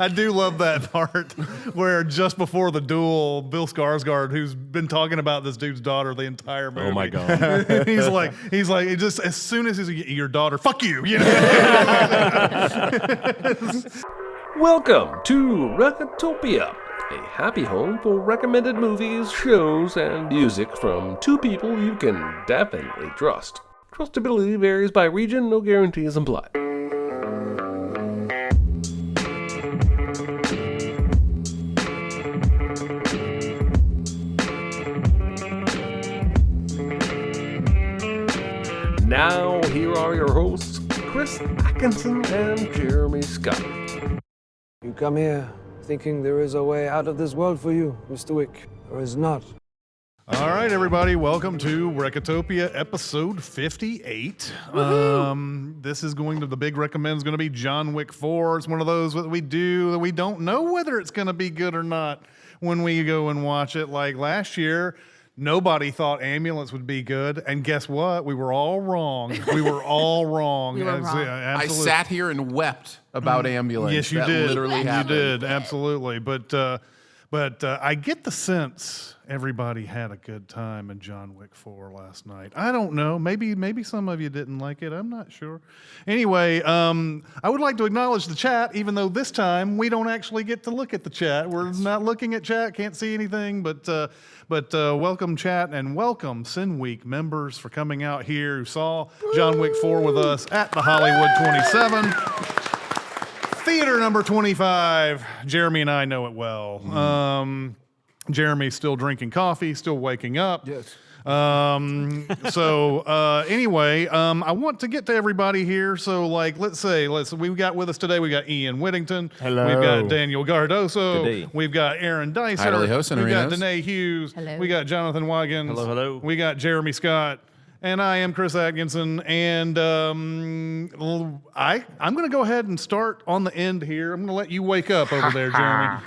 I do love that part where just before the duel, Bill Skarsgård, who's been talking about this dude's daughter the entire movie. Oh my God. he's like, just as soon as he's your daughter, fuck you, you know. Welcome to Recotopia, a happy home for recommended movies, shows, and music from two people you can definitely trust. Trustability varies by region, no guarantees implied. Now, here are your hosts, Chris Atkinson and Jeremy Scott. You come here thinking there is a way out of this world for you, Mr. Wick, or is not. All right, everybody, welcome to Recotopia episode 58. This is the big recommend is going to be John Wick 4. It's one of those that we do that we don't know whether it's going to be good or not when we go and watch it. Like last year, nobody thought Ambulance would be good, and guess what? We were all wrong. We were all wrong. We were wrong. I sat here and wept about Ambulance. Yes, you that did. Literally happened. You did, absolutely. But I get the sense everybody had a good time in John Wick 4 last night. I don't know. Maybe some of you didn't like it. I'm not sure. Anyway, I would like to acknowledge the chat, even though this time we don't actually get to look at the chat. We're not looking at chat, can't see anything, but welcome chat and welcome SinWeek members for coming out here who saw John Wick 4 with us at the Hollywood 27. Theater number 25. Jeremy and I know it well. Jeremy's still drinking coffee, still waking up. Yes. Anyway, I want to get to everybody here. So we've got with us today, we got Ian Whittington. Hello. We've got Daniel Gardoso. Good day. We've got Aaron Dicer. Hi, host and We've got arenas. Danae Hughes. Hello. We got Jonathan Wiggins. Hello, hello. We got Jeremy Scott. And I am Chris Atkinson, and I'm going to go ahead and start on the end here. I'm going to let you wake up over there, Jeremy.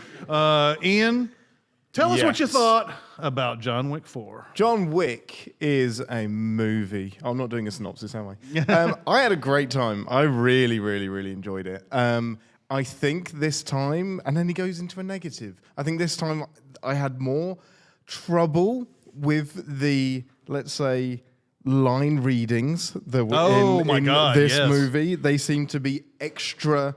Ian, tell us what you thought about John Wick 4. John Wick is a movie. I'm not doing a synopsis, am I? I had a great time. I really, really, really enjoyed it. I think this time, and then he goes into a negative. I think this time I had more trouble with the, let's say, line readings that were in this movie. They seem to be extra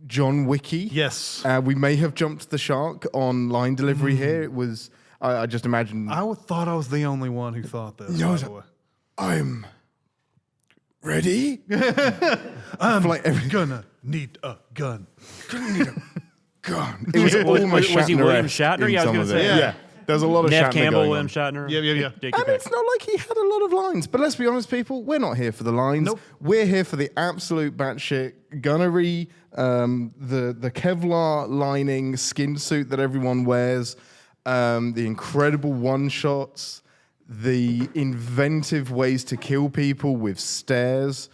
John Wicky. Yes. We may have jumped the shark on line delivery here. It was, I just imagine. I thought I was the only one who thought this. No, by the way. I'm ready. I'm gonna need a gun. Gonna need a gun. It was almost was he William Shatner-esque Shatner? in Yeah, I was some gonna of say, it. yeah. There's a lot of Nev Shatner Campbell, going William on. Shatner. Yeah. Take And it it's back. not like he had a lot of lines. But let's be honest, people, we're not here for the lines. Nope. We're here for the absolute batshit gunnery, the Kevlar lining skin suit that everyone wears, the incredible one-shots, the inventive ways to kill people with stares,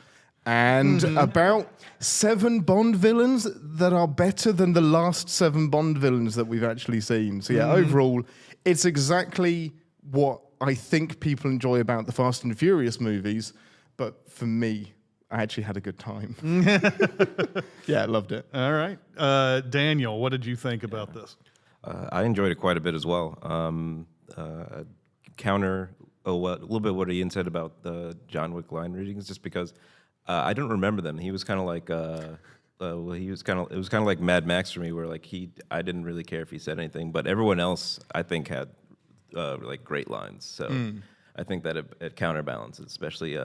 and about 7 Bond villains that are better than the last 7 Bond villains that we've actually seen. So yeah, overall, it's exactly what I think people enjoy about the Fast and Furious movies, but for me, I actually had a good time. Yeah, I loved it. All right. Daniel, what did you think about this? I enjoyed it quite a bit as well. Counter a little bit what Ian said about the John Wick line readings, just because I don't remember them. He was kind of like it was kind of like Mad Max for me, where like I didn't really care if he said anything, but everyone else I think had like great lines. So I think that it counterbalances, especially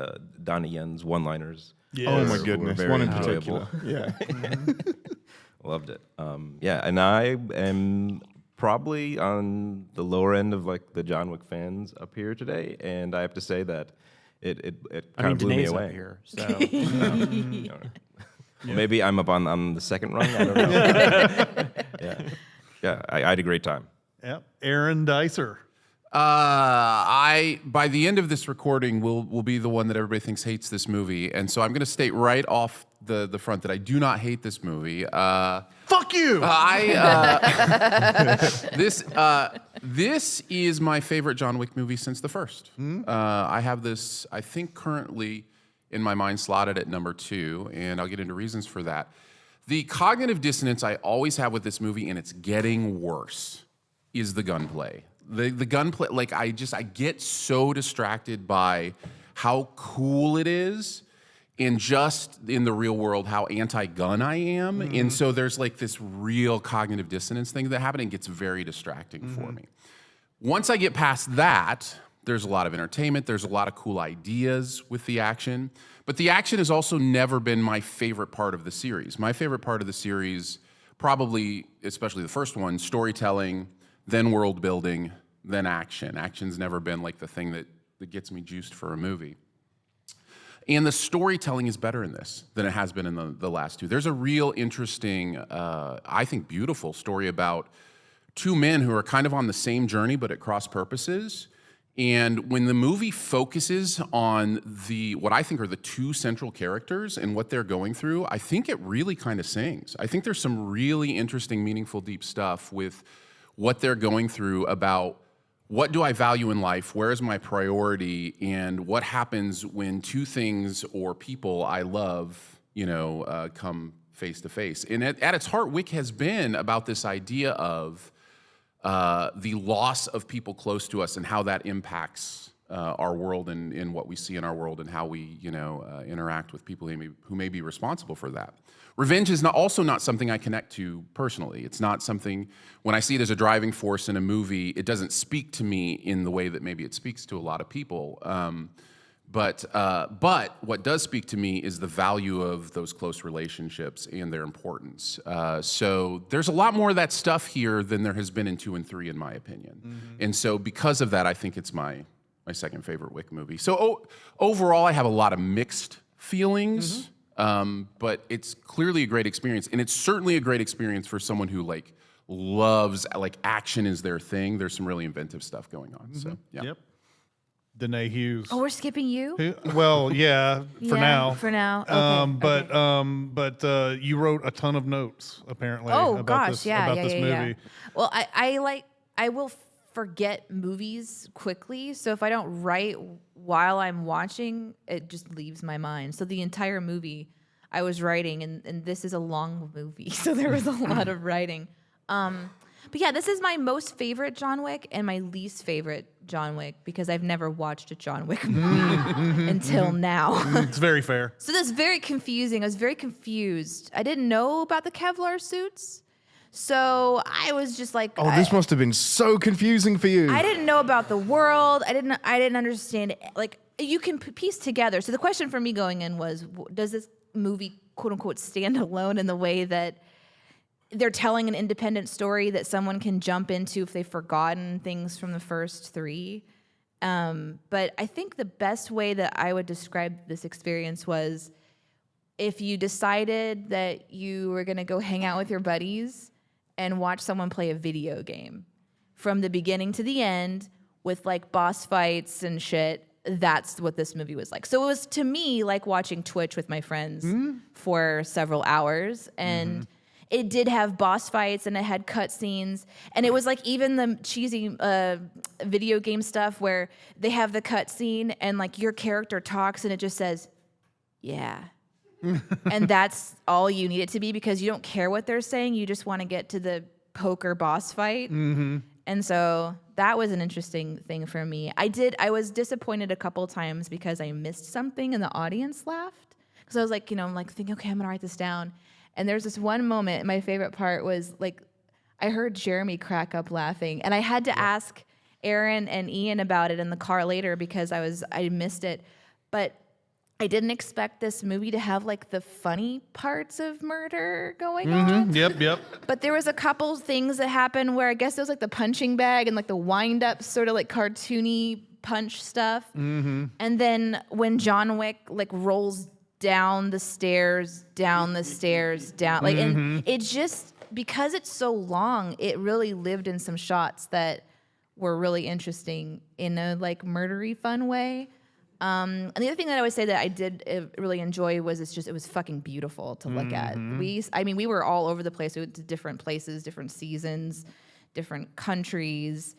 Donnie Yen's one-liners. Yeah. Oh my were goodness, very one in enjoyable. particular. Yeah. Loved it. And I am probably on the lower end of like the John Wick fans up here today, and I have to say that it kind of blew me Danae's away. up here, so. Well, maybe I'm up on the second rung. I don't know. Yeah. I had a great time. Yep. Aaron Dicer. By the end of this recording, will be the one that everybody thinks hates this movie, and so I'm going to state right off the front that I do not hate this movie. Fuck you! This is my favorite John Wick movie since the first. I have this, I think, currently in my mind slotted at number 2, and I'll get into reasons for that. The cognitive dissonance I always have with this movie, and it's getting worse, is the gunplay. The gunplay, like I get so distracted by how cool it is, and just in the real world how anti-gun I am, and so there's like this real cognitive dissonance thing that happened, and gets very distracting for me. Once I get past that, there's a lot of entertainment, there's a lot of cool ideas with the action, but the action has also never been my favorite part of the series. My favorite part of the series, probably, especially the first one, storytelling, then world building, then action. Action's never been like the thing that gets me juiced for a movie. And the storytelling is better in this than it has been in the last two. There's a real interesting, I think beautiful story about two men who are kind of on the same journey but at cross purposes. And when the movie focuses on what I think are the two central characters and what they're going through, I think it really kind of sings. I think there's some really interesting, meaningful, deep stuff with what they're going through about what do I value in life, where is my priority, and what happens when two things or people I love, come face to face. And at its heart, Wick has been about this idea of the loss of people close to us and how that impacts our world and what we see in our world and how we, interact with people who may be responsible for that. Revenge is also not something I connect to personally. It's not something, when I see it as a driving force in a movie, it doesn't speak to me in the way that maybe it speaks to a lot of people. But what does speak to me is the value of those close relationships and their importance. So there's a lot more of that stuff here than there has been in 2 and 3, in my opinion. And so because of that, I think it's my second favorite Wick movie. So overall, I have a lot of mixed feelings, but it's clearly a great experience. And it's certainly a great experience for someone who loves, action is their thing. There's some really inventive stuff going on. So, yeah. Yep. Danae Hughes. Oh, we're skipping you? Well, yeah, for now. For now. Okay. But you wrote a ton of notes apparently. Oh about gosh, this, yeah, about yeah, this yeah, movie. yeah. Well, I will forget movies quickly, so if I don't write while I'm watching, it just leaves my mind. So the entire movie I was writing, and this is a long movie, so there was a lot of writing. But yeah, this is my most favorite John Wick and my least favorite John Wick because I've never watched a John Wick movie until now. It's very fair. So that's very confusing. I was very confused. I didn't know about the Kevlar suits. So I was just like, Oh, this must have been so confusing for you. I didn't know about the world. I didn't understand it. Like, you can piece together. So the question for me going in was, does this movie quote unquote stand alone in the way that they're telling an independent story that someone can jump into if they've forgotten things from the first 3? But I think the best way that I would describe this experience was if you decided that you were going to go hang out with your buddies and watch someone play a video game from the beginning to the end with boss fights and shit. That's what this movie was like. So it was, to me, like watching Twitch with my friends for several hours. And it did have boss fights and it had cutscenes. And it was like even the cheesy video game stuff where they have the cutscene and your character talks and it just says, yeah. And that's all you need it to be because you don't care what they're saying. You just want to get to the poker boss fight. And so that was an interesting thing for me. I was disappointed a couple times because I missed something and the audience laughed. Because I was I'm thinking, okay, I'm gonna write this down. And there's this one moment, my favorite part was I heard Jeremy crack up laughing. And I had to ask Aaron and Ian about it in the car later because I missed it. But I didn't expect this movie to have the funny parts of murder going on. Yep. But there was a couple things that happened where I guess it was the punching bag and the wind up sort of cartoony punch stuff. And then when John Wick rolls down the stairs, down, and it just, because it's so long, it really lived in some shots that were really interesting in a murdery fun way. And the other thing that I would say that I did really enjoy was it was fucking beautiful to look at. We were all over the place. We went to different places, different seasons, different countries.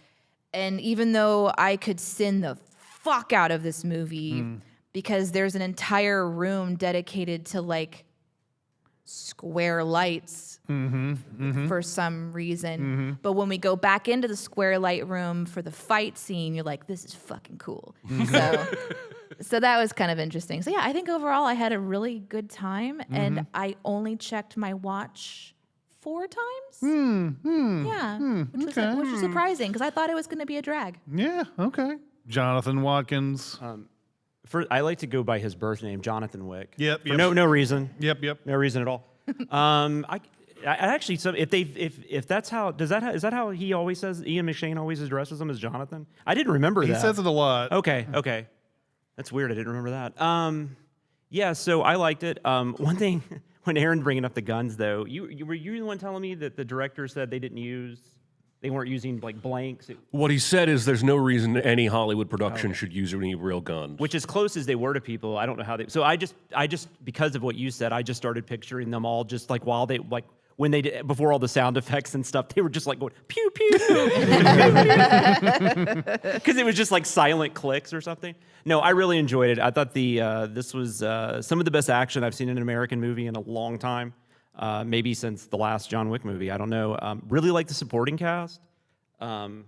And even though I could sin the fuck out of this movie because there's an entire room dedicated to square lights for some reason. But when we go back into the square light room for the fight scene, you're like, this is fucking cool. So that was kind of interesting. So yeah, I think overall I had a really good time, and I only checked my watch 4 times. Which was surprising because I thought it was going to be a drag. Yeah, okay. Jonathan Watkins. I like to go by his birth name, Jonathan Wick. Yep. For no reason. Yep. No reason at all. I actually, so if that's how, is that how he always says, Ian McShane always addresses him as Jonathan? I didn't remember that. He says it a lot. Okay. That's weird. I didn't remember that. Yeah, so I liked it. One thing, when Aaron bringing up the guns, though, you were the one telling me that the director said they weren't using like blanks. What he said is there's no reason any Hollywood production should use any real guns. Which, as close as they were to people, I don't know how they. So I just because of what you said, I just started picturing them all just like while they like. When they did, before all the sound effects and stuff, they were just like going pew pew, because it was just like silent clicks or something. No, I really enjoyed it. I thought this was some of the best action I've seen in an American movie in a long time, maybe since the last John Wick movie. I don't know. Really like the supporting cast. I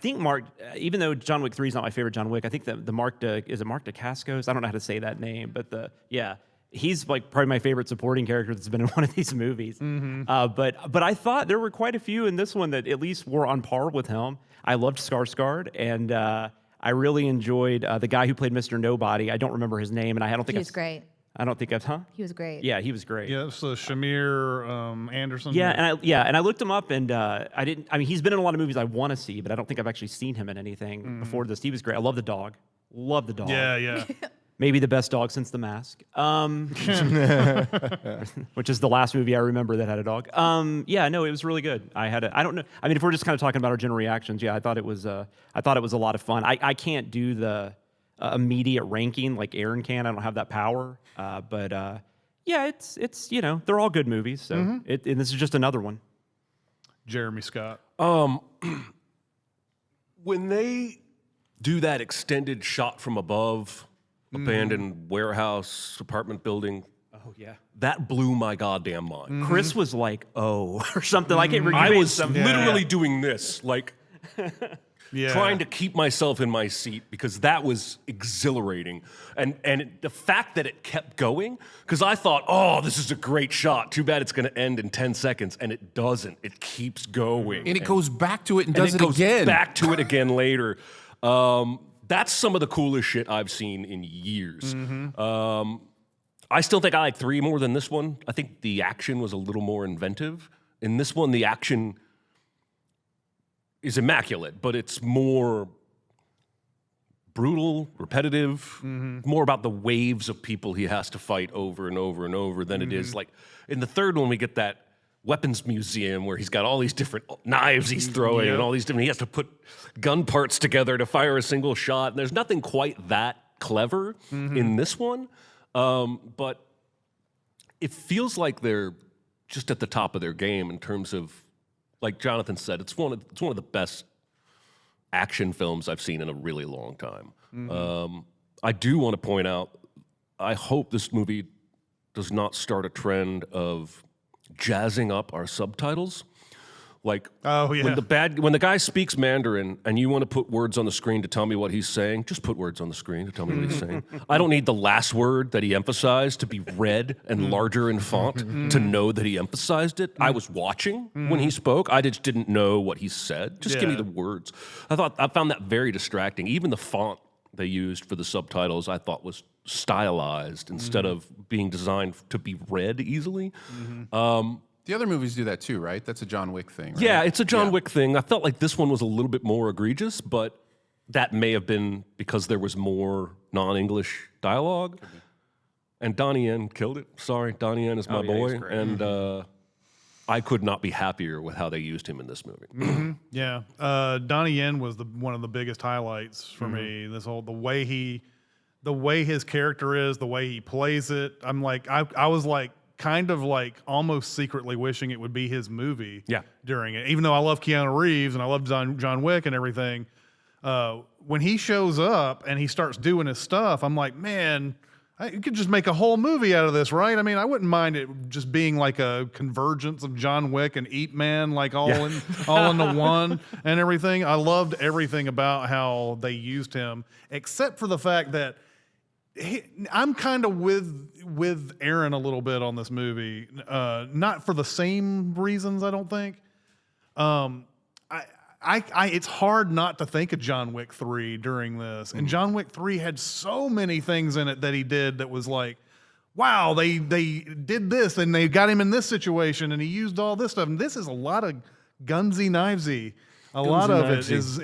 think Mark, even though John Wick 3 is not my favorite John Wick, I think the Mark Dacascos? I don't know how to say that name, but he's like probably my favorite supporting character that's been in one of these movies. But I thought there were quite a few in this one that at least were on par with him. I loved Skarsgård, and I really enjoyed the guy who played Mr. Nobody. I don't remember his name, and I don't think He was great. I don't think I've, He was great. Yeah, he was great. Yeah, so Shamir Anderson. Yeah, and I looked him up, and I mean, he's been in a lot of movies I want to see, but I don't think I've actually seen him in anything before this. He was great. I love the dog. Love the dog. Yeah. Maybe the best dog since The Mask, which is the last movie I remember that had a dog. No, it was really good. I don't know. I mean, if we're just kind of talking about our general reactions, I thought it was a lot of fun. I can't do the immediate ranking like Aaron can. I don't have that power. But it's they're all good movies. So and this is just another one. Jeremy Scott. When they do that extended shot from above, abandoned warehouse, apartment building, Oh yeah. that blew my goddamn mind. Chris was like, "Oh," or something. I can't remember. I was literally doing this, like trying to keep myself in my seat because that was exhilarating. And the fact that it kept going, because I thought, oh, this is a great shot. Too bad it's going to end in 10 seconds. And it doesn't. It keeps going. And it goes back to it and does it goes again. back to it again later. That's some of the coolest shit I've seen in years. I still think I like 3 more than this one. I think the action was a little more inventive. In this one, the action is immaculate, but it's more brutal, repetitive, more about the waves of people he has to fight over and over and over than it is like in the third one we get that weapons museum where he's got all these different knives he's throwing and all these different, he has to put gun parts together to fire a single shot. And there's nothing quite that clever in this one, but it feels like they're just at the top of their game in terms of, like Jonathan said, it's one of the best action films I've seen in a really long time. I do want to point out, I hope this movie does not start a trend of jazzing up our subtitles. Like when the guy speaks Mandarin and you want to put words on the screen to tell me what he's saying, just put words on the screen to tell me what he's saying. I don't need the last word that he emphasized to be red and larger in font to know that he emphasized it. I was watching when he spoke. I just didn't know what he said. Just give me the words. I found that very distracting. Even the font they used for the subtitles I thought was stylized instead of being designed to be read easily. The other movies do that too, right? That's a John Wick thing, right? Yeah, it's a John Wick thing. I felt like this one was a little bit more egregious, but that may have been because there was more non-English dialogue. And Donnie Yen killed it. Sorry, Donnie Yen is my boy. And I could not be happier with how they used him in this movie. Donnie Yen was one of the biggest highlights for me. This whole the way his character is, the way he plays it. I'm like, I was like, kind of like almost secretly wishing it would be his movie during it. Even though I love Keanu Reeves and I love John Wick and everything, when he shows up and he starts doing his stuff, I'm like, man, You could just make a whole movie out of this, right? I mean, I wouldn't mind it just being like a convergence of John Wick and Ip Man, like all into one and everything. I loved everything about how they used him, except for the fact that I'm kind of with Aaron a little bit on this movie, not for the same reasons, I don't think. It's hard not to think of John Wick 3 during this. And John Wick 3 had so many things in it that he did that was like, wow, they did this and they got him in this situation and he used all this stuff. And this is a lot of gunsy knivesy. A lot of it is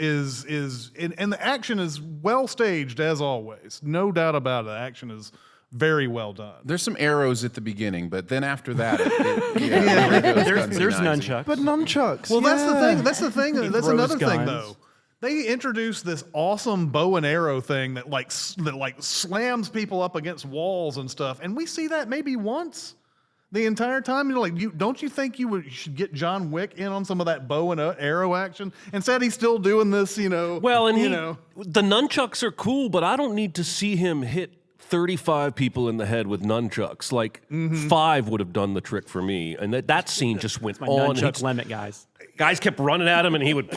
and the action is well staged as always. No doubt about it. The action is very well done. There's some arrows at the beginning, but then after that, it There's nunchucks. But nunchucks. Well, that's the thing. That's the thing. That's throws another thing, guns. though. They introduced this awesome bow and arrow thing that like slams people up against walls and stuff, and we see that maybe once the entire time. You're like, don't you think you should get John Wick in on some of that bow and arrow action? Instead, he's still doing this, Well, and the nunchucks are cool, but I don't need to see him hit 35 people in the head with nunchucks. Like 5 would have done the trick for me, and that scene just went My on. nunchuck limit, guys. Guys kept running at him, and he would.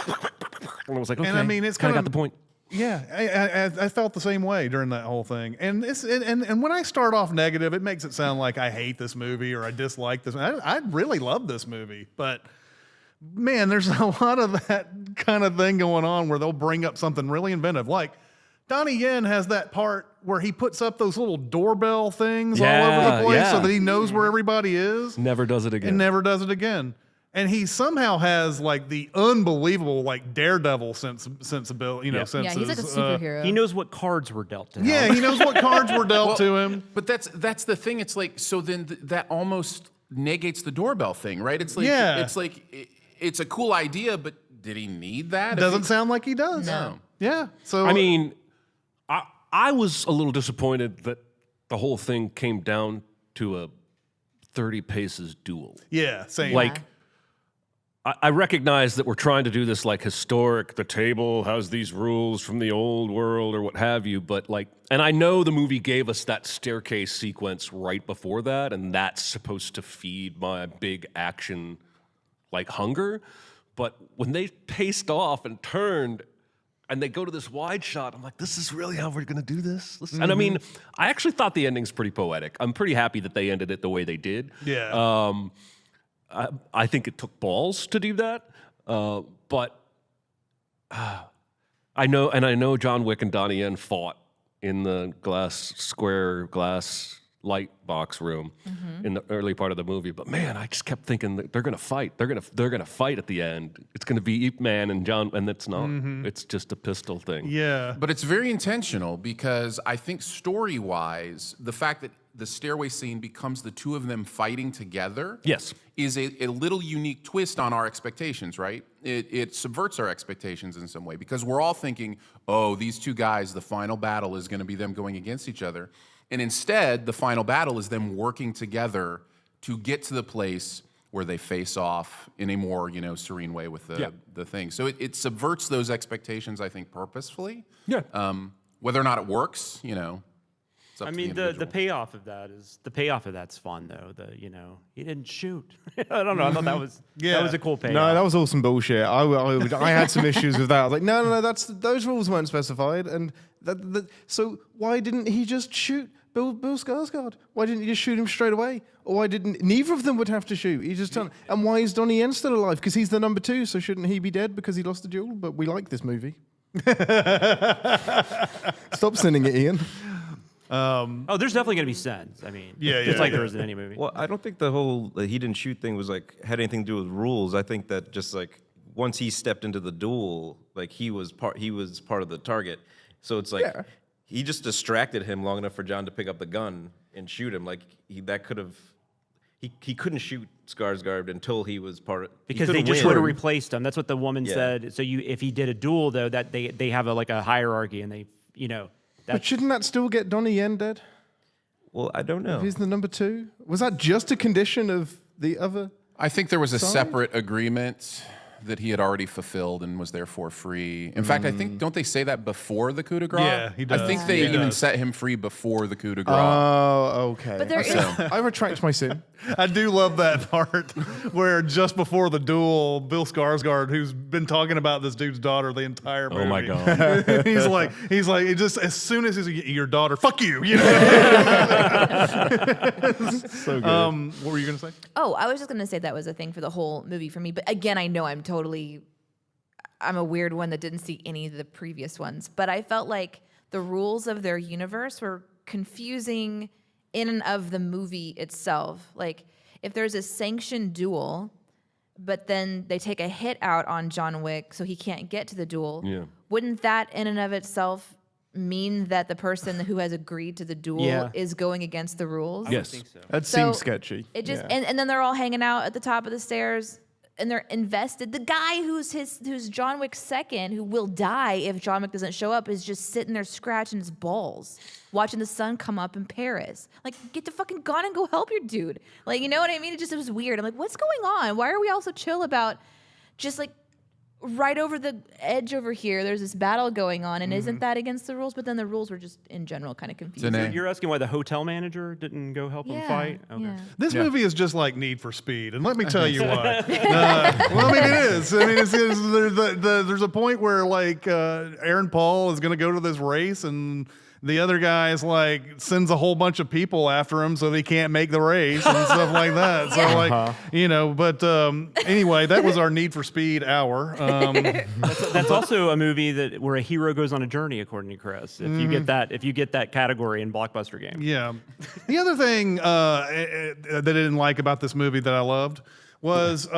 And I was like, okay, And I mean, it's kind kind of got the point. Yeah, I felt the same way during that whole thing. And and when I start off negative, it makes it sound like I hate this movie or I dislike this. I really love this movie, but man, there's a lot of that kind of thing going on where they'll bring up something really inventive. Like Donnie Yen has that part where he puts up those little doorbell things all over the place so that he knows where everybody is. Never does it again. And never does it again. And he somehow has like the unbelievable like daredevil sensibility, senses. Yeah, he's like a superhero. He knows what cards were dealt to him. Yeah, he knows what cards were dealt to him. But that's the thing. It's like, so then that almost negates the doorbell thing, right? It's like, it's a cool idea, but did he need that? Doesn't sound like he does. No. Yeah. So I mean, I was a little disappointed that the whole thing came down to a 30 paces duel. yeah, same. Like, I recognize that we're trying to do this like historic, the table has these rules from the old world or what have you, but like, and I know the movie gave us that staircase sequence right before that, and that's supposed to feed my big action like hunger, but when they paced off and turned and they go to this wide shot, I'm like, this is really how we're gonna do this? And I mean, I actually thought the ending's pretty poetic. I'm pretty happy that they ended it the way they did. Yeah. I think it took balls to do that, but I know John Wick and Donnie Yen fought in the square glass light box room in the early part of the movie. But man, I just kept thinking that they're gonna fight. They're gonna fight at the end. It's gonna be Ip Man and John, and it's not. It's just a pistol thing. Yeah. But it's very intentional because I think story-wise, the fact that the stairway scene becomes the two of them fighting together Yes. is a little unique twist on our expectations, right? It subverts our expectations in some way because we're all thinking, oh, these two guys, the final battle is going to be them going against each other. And instead, the final battle is them working together to get to the place where they face off in a more, serene way with the thing. So it subverts those expectations, I think, purposefully. Yeah. Whether or not it works, it's up I to mean, the the individual. payoff of that's fun though. He didn't shoot. I don't know. I thought that was a cool payoff. No, that was all some bullshit. I had some issues with that. I was like, no, those rules weren't specified, and so why didn't he just shoot Bill Skarsgård? Why didn't he just shoot him straight away? Or why didn't neither of them would have to shoot? He just turned. And why is Donnie Yen still alive? Because he's the number 2. So shouldn't he be dead because he lost the duel? But we like this movie. Stop sending it, Ian. Oh, there's definitely gonna be sins. I mean, Yeah, just yeah, like yeah. there is in any movie. Well, I don't think the whole he didn't shoot thing was had anything to do with rules. I think that just once he stepped into the duel, he was part of the target. So it's he just distracted him long enough for John to pick up the gun and shoot him. He couldn't shoot Skarsgård until he was part of Because they just would have replaced him. That's what the woman said. So if he did a duel though, that they have a hierarchy, and But shouldn't that still get Donnie Yen dead? Well, I don't know. If he's the number 2? Was that just a condition of the other? I think there was a Sorry? separate agreement that he had already fulfilled and was therefore free. In fact, I think, don't they say that before the coup de grace? Yeah, he does. I think they He even does. set him free before the coup de grace. Oh, okay. But there is- I retract my sin. I do love that part where just before the duel, Bill Skarsgård, who's been talking about this dude's daughter the entire movie. Oh my God. he's like, he just as soon as he's your daughter, fuck you. You know. So good. What were you gonna say? Oh, I was just gonna say that was a thing for the whole movie for me. But again, I know I'm a weird one that didn't see any of the previous ones. But I felt like the rules of their universe were confusing in and of the movie itself. Like if there's a sanctioned duel, but then they take a hit out on John Wick so he can't get to the duel, wouldn't that in and of itself mean that the person who has agreed to the duel is going against the rules? Yes. That So seems sketchy. It just Yeah. and then they're all hanging out at the top of the stairs and they're invested. The guy who's John Wick's second, who will die if John Wick doesn't show up, is just sitting there scratching his balls, watching the sun come up in Paris. Like, get the fucking gun and go help your dude. Like, you know what I mean? It was weird. I'm like, what's going on? Why are we all so chill about just like right over the edge over here, there's this battle going on, and isn't that against the rules? But then the rules were just in general kind of confusing. Danae. You're asking why the hotel manager didn't go help him fight? Okay. Yeah. This movie is just like Need for Speed, and let me tell you why. Well, I mean, it is. I mean, there's a point where like Aaron Paul is going to go to this race, and the other guy is like sends a whole bunch of people after him so they can't make the race and stuff like that. So like, you know, but anyway, that was our Need for Speed hour. That's also a movie where a hero goes on a journey, according to Chris. If you get that category in blockbuster game. Yeah. The other thing that I didn't like about this movie that I loved was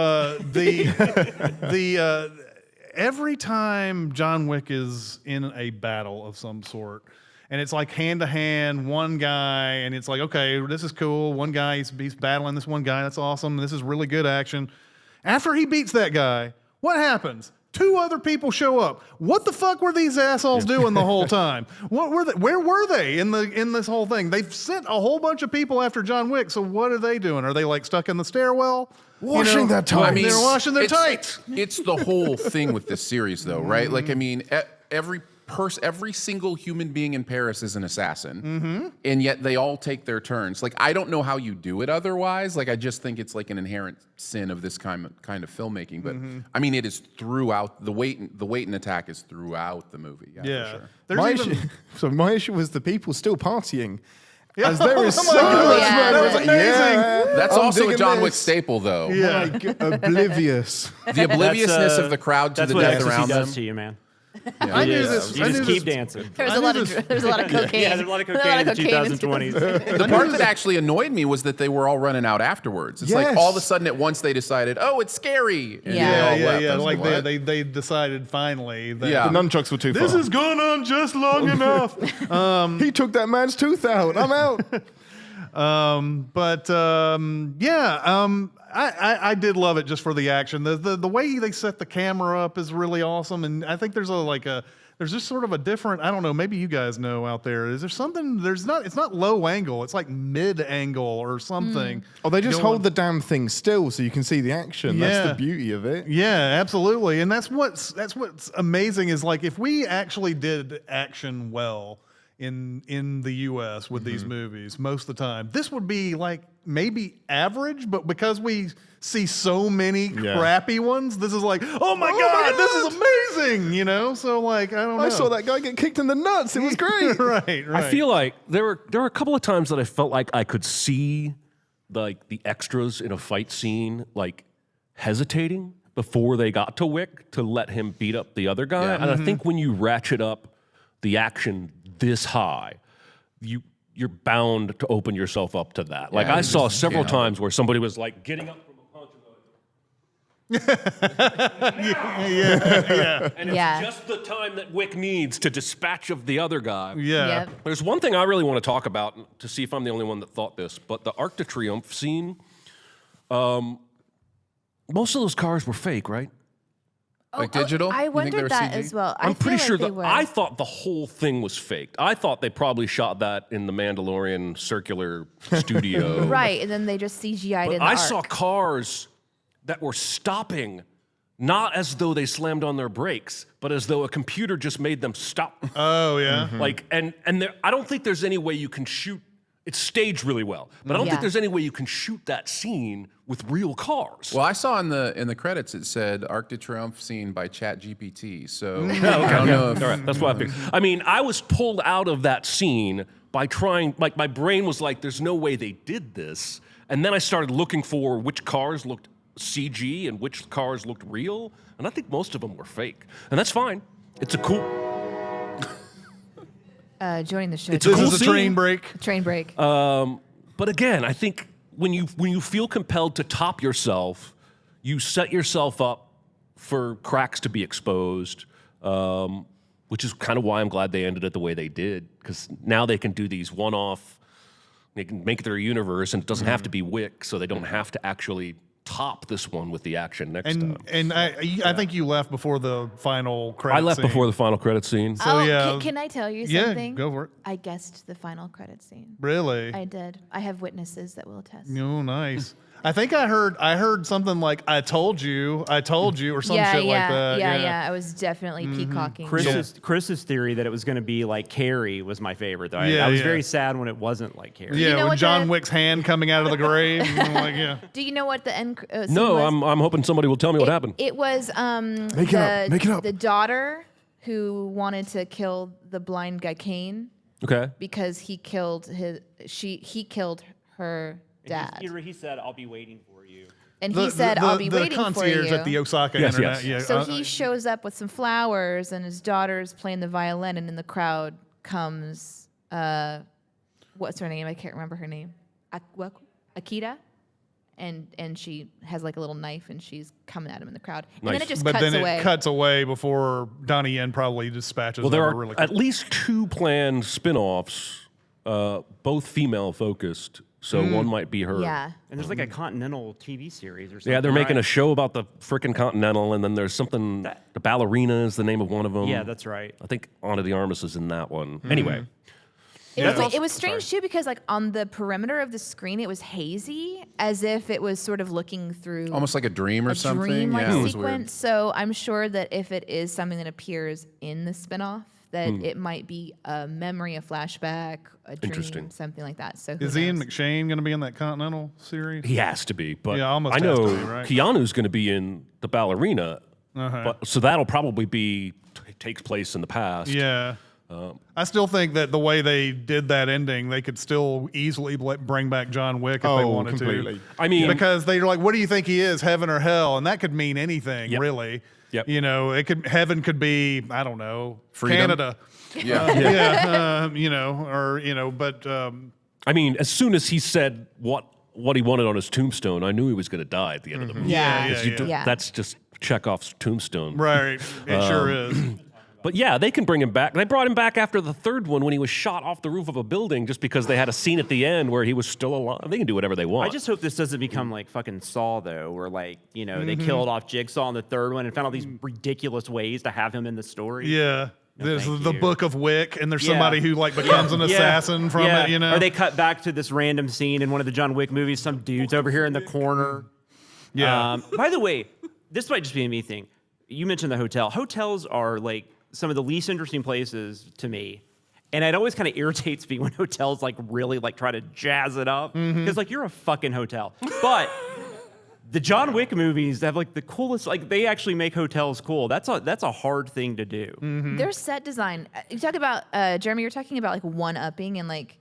every time John Wick is in a battle of some sort, and it's like hand to hand, one guy, and it's like, okay, this is cool. One guy, he's battling this one guy. That's awesome. This is really good action. After he beats that guy, what happens? 2 other people show up. What the fuck were these assholes doing the whole time? What were they? Where were they in this whole thing? They've sent a whole bunch of people after John Wick. So what are they doing? Are they like stuck in the stairwell? Washing their tights. I mean, They're washing their it's- tights. It's the whole thing with this series, though, right? Like, I mean, every single human being in Paris is an assassin, and yet they all take their turns. Like, I don't know how you do it otherwise. Like, I just think it's like an inherent sin of this kind of filmmaking. But I mean, it is throughout the weight and attack is throughout the movie. Yeah, for sure. There's My issue was the people still partying. As there is Oh so my much God. Yeah. murder. That was Like, amazing. yeah, That's I'm also a digging John Wick this. staple, though. Yeah. Oblivious. The obliviousness of the crowd to That's the what death ecstasy around does them. to you, man. I knew this. You I just knew keep this- dancing. There was I a knew lot of this- there's a lot of cocaine. Yeah, there's a lot of There's cocaine in the cocaine 2020s. The part that actually annoyed me was that they were all running out afterwards. It's like Yes. all of a sudden at once they decided, oh, it's scary. And Yeah. they all Yeah, left. I yeah. was Like what? they decided finally that Yeah. The nunchucks were too this far. has gone on just long enough. He took that man's tooth out. I'm out. I did love it just for the action. The way they set the camera up is really awesome, and I think there's there's just sort of a different, I don't know, maybe you guys know out there. Is there something, it's not low angle, it's like mid angle or something. Oh, they just going- hold the damn thing still so you can see the action. Yeah. That's the beauty of it. Yeah, absolutely. And that's what's amazing is like if we actually did action well in the US with these movies most of the time, this would be like maybe average, but because we see so many crappy ones, this is like, oh my God, this is amazing, you know? So like, I don't know. I saw that guy get kicked in the nuts. It was great. right. I feel like there were a couple of times that I felt like I could see like the extras in a fight scene like hesitating before they got to Wick to let him beat up the other guy. And I think when you ratchet up the action this high, you're bound to open yourself up to that. Like I saw several times where somebody was like getting up from a punch and and it's Yeah. just the time that Wick needs to dispatch of the other guy. Yeah. Yep. There's one thing I really want to talk about to see if I'm the only one that thought this, but the Arc de Triomphe scene, most of those cars were fake, right? Like digital? I You think they were wondered that CG? as well. I'm pretty sure that that I thought the whole thing was faked. I thought they probably shot that in the Mandalorian circular studio. right, and then they just CGI'd in But the I arc. saw cars that were stopping not as though they slammed on their brakes, but as though a computer just made them stop. Oh yeah. Like, and I don't think there's any way you can shoot. It's staged really well, but I don't think there's any way you can shoot that scene with real cars. Well, I saw in the credits it said Arc de Triomphe scene by ChatGPT. So Okay, I don't know if all right, that's what I figured. I mean, I was pulled out of that scene by trying, like my brain was like, there's no way they did this. And then I started looking for which cars looked CG and which cars looked real. And I think most of them were fake. And that's fine. It's a cool... Joining the show. It's a This cool is a scene. train break. Train break. But again, I think when you feel compelled to top yourself, you set yourself up for cracks to be exposed, which is kind of why I'm glad they ended it the way they did, because now they can do these one-off, they can make their universe, and it doesn't have to be Wick, so they don't have to actually top this one with the action next time. And I think you left before the final credit I left scene. before the final credit scene. So, yeah. Can I tell you Yeah, something? go for it. I guessed the final credit scene. Really? I did. I have witnesses that will attest. Oh, nice. I think I heard something like I told you, or some shit like that. Yeah. I was definitely peacocking. Chris's theory that it was going to be like Carrie was my favorite. I Yeah, was yeah. very sad when it wasn't like Carrie. Yeah, You know with what John the- Wick's hand coming out of the grave. And I'm like, yeah. Do you know what the end scene No, was? I'm hoping somebody will tell me what happened. It was Make it up. the daughter who wanted to kill the blind guy Kane Okay. because he killed he killed her dad. He said, "I'll be waiting for you." And he said, "I'll be the waiting for concierge you." at the Osaka Yes, Internet. yes. Yeah. So he shows up with some flowers, and his daughter's playing the violin, and in the crowd comes, what's her name? I can't remember her name. Akita? And she has like a little knife, and she's coming at him in the crowd. And then Nice. it just but cuts then away. it cuts away before Donnie Yen probably dispatches Well, there over are really at quick. least 2 planned spin-offs, both female-focused, so one might be her. Yeah. And there's like a Continental TV series or something. Yeah, they're making a right? show about the frickin' Continental, and then there's something, the Ballerina is the name of one of them. Yeah, that's right. I think Ana de Armas is in that one. Anyway, It was strange too because like on the perimeter of the screen it was hazy, as if it was sort of looking through almost like a dream or something. dream-like Yeah, it was sequence. weird. So I'm sure that if it is something that appears in the spinoff, that it might be a memory, a flashback, a dream, Interesting. something like that. So who Is Ian knows? McShane going to be in that Continental series? he has to be, but Yeah, almost I has know to be, right? Keanu's going to be in the Ballerina, but, so that'll probably be takes place in the past. Yeah. I still think that the way they did that ending, they could still easily bring back John Wick if they Oh, wanted completely. to. I mean, because they're like, what do you think he is, heaven or hell? And that could mean anything, Yep. really. Yep. You know, heaven could be, I don't know, Freedom. Canada. Yeah. You know, or, you know, but I mean, as soon as he said what he wanted on his tombstone, I knew he was going to die at the end of the movie. Yeah. Yeah, 'Cause you yeah. do- Yeah. That's just Chekhov's tombstone. right, it sure is. But yeah, they can bring him back. They brought him back after the third one when he was shot off the roof of a building just because they had a scene at the end where he was still alive. They can do whatever they want. I just hope this doesn't become like fucking Saw, though, where like, you know, they killed off Jigsaw in the third one and found all these ridiculous ways to have him in the story. Yeah. There's thank the you. Book of Wick, and there's Yeah. somebody who like becomes an assassin from it, you know? Or they cut back to this random scene in one of the John Wick movies. Some dude's over here in the corner. Yeah. By the way, this might just be a me thing. You mentioned the hotel. Hotels are like some of the least interesting places to me. And it always kind of irritates me when hotels like really like try to jazz it up. Because like you're a fucking hotel. But the John Wick movies have like the coolest, like they actually make hotels cool. That's a hard thing to do. Their set design. You talk about Jeremy. You're talking about like one-upping and like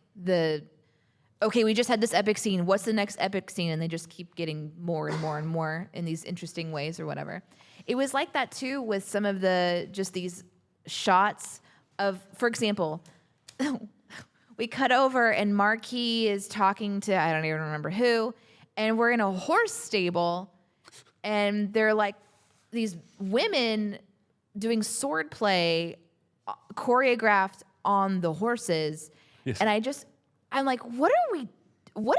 okay, we just had this epic scene. What's the next epic scene? And they just keep getting more and more and more in these interesting ways or whatever. It was like that too with some of just these shots of, for example, we cut over and Marquis is talking to I don't even remember who, and we're in a horse stable, and they're like these women doing sword play choreographed on the horses. Yes. And I'm like, what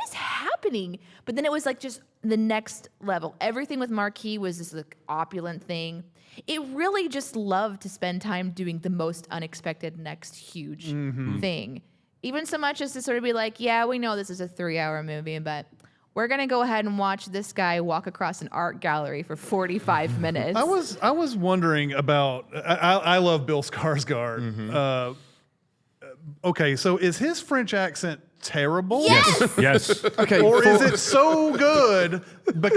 is happening? But then it was like just the next level. Everything with Marquis was this like opulent thing. It really just loved to spend time doing the most unexpected next huge thing. Even so much as to sort of be like, yeah, we know this is a 3-hour movie, but we're gonna go ahead and watch this guy walk across an art gallery for 45 minutes. I was wondering about. I love Bill Skarsgård. Mm-hmm. Okay, so is his French accent terrible? Yes. Yes. Okay, Or is it so good?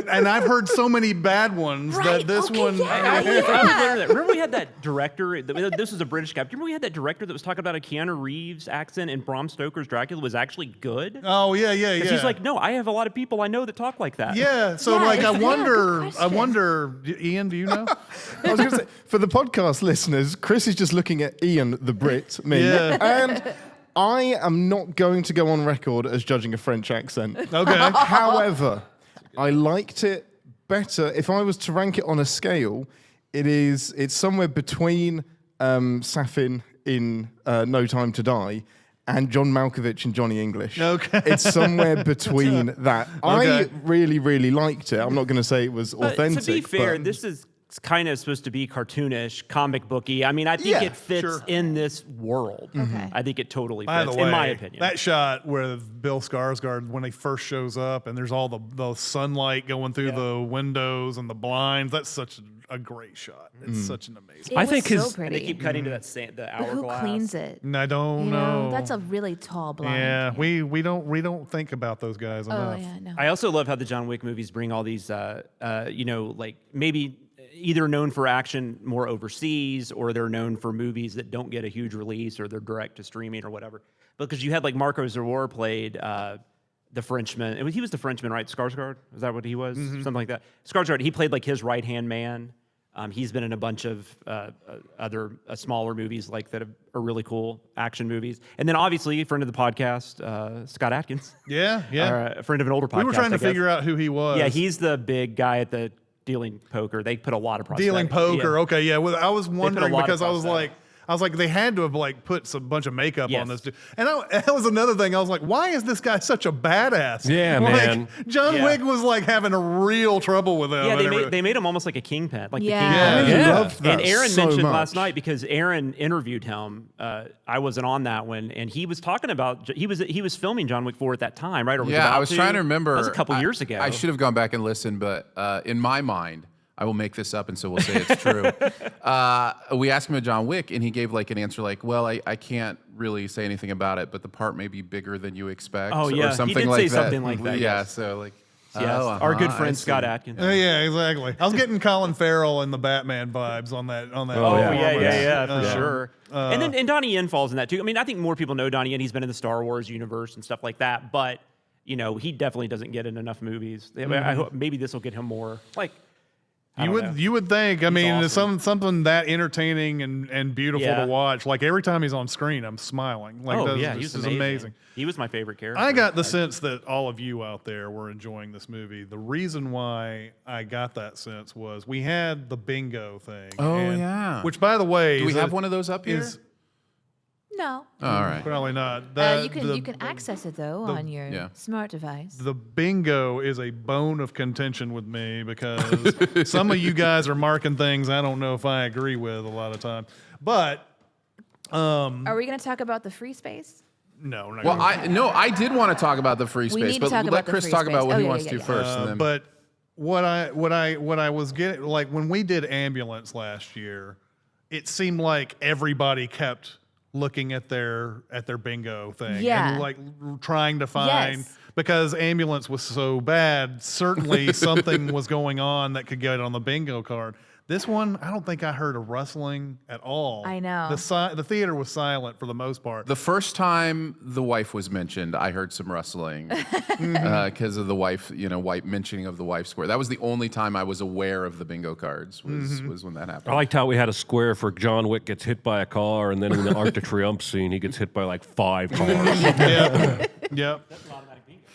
And I've heard so many bad ones Right, that this okay, one. yeah. Remember we had that director, this was a British guy. Remember we had that director that was talking about a Keanu Reeves accent in Bram Stoker's Dracula was actually good? Oh yeah. 'Cause he's like, no, I have a lot of people I know that talk like that. Yeah. So Yeah, like, it's- I yeah, wonder. good I question. wonder. Ian, do you know? I was going to say, for the podcast listeners, Chris is just looking at Ian, the Brit, me, Yeah. and I am not going to go on record as judging a French accent. Okay. However, I liked it better. If I was to rank it on a scale, it's somewhere between Safin in No Time to Die and John Malkovich in Johnny English. Okay. It's somewhere between that. I Okay. really, really liked it. I'm not going to say it was But authentic. to be fair, but this is kind of supposed to be cartoonish, comic booky. I mean, I think Yeah, it fits sure. in this world. Okay. I think it totally By fits, the way, in my opinion. that shot with Bill Skarsgård when he first shows up and there's all the sunlight going through the windows and the blinds. That's such a great shot. It's such an amazing. It I was think so his- pretty. They keep cutting to that the But who hourglass. cleans it? And I don't You know. know, that's a really tall blind. yeah. We don't think about those guys Oh enough. yeah, no. I also love how the John Wick movies bring all these, like maybe either known for action more overseas or they're known for movies that don't get a huge release or they're direct to streaming or whatever. Because you had like Marco Zaror played the Frenchman. He was the Frenchman, right? Skarsgård? Is that what he was? Something like that. Skarsgård, he played like his right-hand man. He's been in a bunch of other smaller movies like that are really cool action movies. And then obviously, a friend of the podcast, Scott Atkins. Yeah. Yeah. Or a friend of an older podcast. we were trying to I guess. figure out who he was. Yeah, he's the big guy at the dealing poker. They put a lot of prosthetics. dealing poker. Yeah. Okay. Yeah. Well, I was wondering lot of because I was prosthetics. like, they had to have like put some bunch of makeup Yes. on this dude. And that was another thing. I was like, why is this guy such a badass? Yeah, Like, man. John Yeah. Wick was like having a real trouble with him. Yeah, and everything. they made him almost like a kingpin, like Yeah. the kingpin. I Yeah. loved that And Aaron so mentioned much. last night because Aaron interviewed him. I wasn't on that one, and he was talking about he was filming John Wick 4 at that time, right? Or was Yeah, about I was trying to remember. That was a couple years ago. I should have gone back and listened, but in my mind, I will make this up, and so we'll say it's true. We asked him about John Wick, and he gave like an answer like, "Well, I can't really say anything about it, but the part may be bigger than you expect." Oh, yeah. or He something did like say that. something like that, Yeah, yes. so like, Yes, oh, our good I friend see. Scott Atkins. Yeah, exactly. I was getting Colin Farrell and the Batman vibes on that. Oh yeah. yeah, for sure. And Donnie Yen falls in that too. I mean, I think more people know Donnie Yen. He's been in the Star Wars universe and stuff like that. But he definitely doesn't get in enough movies. I, mean, I hope maybe this will get him more. Like I don't know. You would think. I mean, it's awesome. something that entertaining and beautiful Yeah. to watch. Like every time he's on screen, I'm smiling. Like Oh yeah, this he's is amazing. He was my favorite character. I got the sense that all of you out there were enjoying this movie. The reason why I got that sense was we had the bingo thing. Oh, yeah. Which, by the way, Do we is have a- one of those up here? is- No. Oh, all right. Probably not. You can access it though on your yeah. smart device. The bingo is a bone of contention with me because some of you guys are marking things I don't know if I agree with a lot of time. But Are we going to talk about the free space? no, we're not Well, gonna- I did want to talk about the free We space, need to but talk let about the Chris free talk space. about what Oh, he yeah, wants yeah, to yeah. first. and then, but what I was getting, like when we did Ambulance last year, it seemed like everybody kept looking at their bingo thing Yeah. and like trying to find Yes. because Ambulance was so bad, certainly something was going on that could get on the bingo card. This one, I don't think I heard a rustling at all. I know. The theater was silent for the most part. the first time the wife was mentioned, I heard some rustling because of the wife, wife mentioning of the wife square. That was the only time I was aware of the bingo cards was when that happened. I liked how we had a square for John Wick gets hit by a car, and then in the Arc de Triomphe scene, he gets hit by like 5 cars. Yep.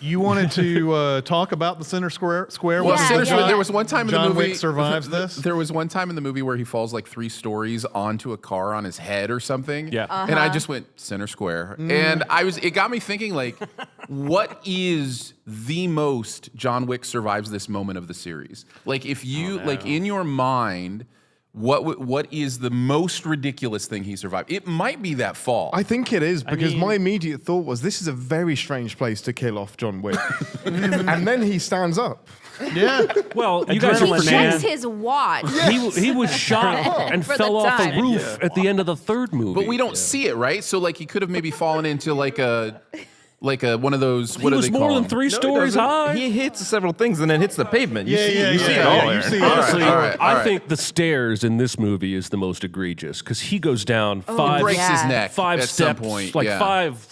You wanted to talk about the center square? Well, Yeah, Center Square, yeah. there was one time in John the movie. Wick survives this? There was one time in the movie where he falls like 3 stories onto a car on his head or something. Yeah. And I just went Center Square, and it got me thinking like, what is the most John Wick survives this moment of the series? Like, if you like in your mind, what is the most ridiculous thing he survived? It might be that fall. I think it is because mean- my immediate thought was this is a very strange place to kill off John Wick. And then he stands up. Yeah. Well, you guys Adrenaline, are He man. checks his watch. he was shot and For the fell off a time. roof at the end of the third movie. But we don't see it, right? So like he could have maybe fallen into like a one of those. He What do was they more call than them? 3 No, he stories doesn't. high. He hits several things and then hits the pavement. You Yeah, see, yeah, you see yeah, it all yeah, you there. see it. Honestly, all right. I think the stairs in this movie is the most egregious because he goes down five, breaks his Yeah. neck 5 at steps, some point. like yeah. 5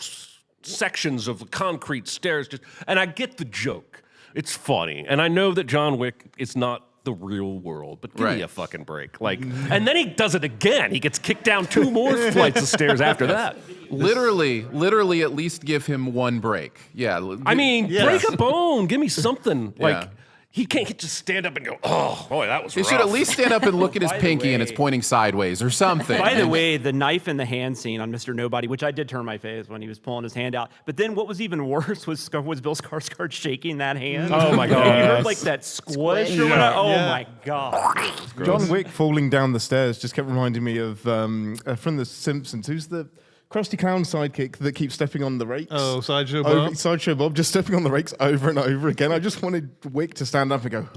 sections of concrete stairs. And I get the joke. It's funny. And I know that John Wick is not the real world, but give Right. me a fucking break. Like, and then he does it again. He gets kicked down 2 more flights of stairs after that. Literally, at least give him one break. Yeah. I mean, Yes. break a bone. Give me something. Yeah. Like, he can't just stand up and go, oh, boy, that was He rough. should at least stand up and look at his By the pinky and it's way- pointing sideways or something. By the way, the knife in the hand scene on Mr. Nobody, which I did turn my face when he was pulling his hand out. But then what was even worse was Bill Skarsgård shaking that hand. Oh, my You God. heard like that squish or whatever. Oh Yeah. my God. John Wick falling down the stairs just kept reminding me of from The Simpsons. Who's the Krusty Clown sidekick that keeps stepping on the rakes? Oh, Sideshow Bob? Sideshow Bob, just stepping on the rakes over and over again. I just wanted Wick to stand up and go,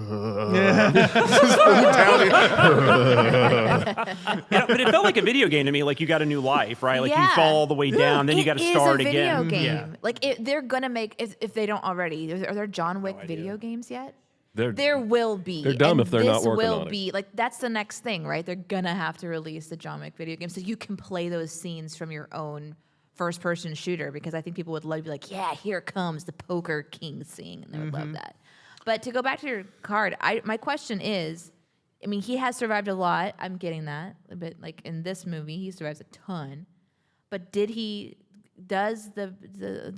Yeah, but it felt like a video game to me. Like you got a new life, right? Like you fall all the way down, then you got to start It is a video again. game. Yeah. Like they're gonna make if they don't already. Are there John Wick video games yet? They're- There will be. They're dumb and if they're not this working will on it. be like that's the next thing, right? They're gonna have to release the John Wick video game so you can play those scenes from your own first-person shooter. Because I think people would love to be like, yeah, here comes the Poker King scene, and they would love that. But to go back to your card, my question is, I mean, he has survived a lot. I'm getting that, but like in this movie, he survives a ton. But do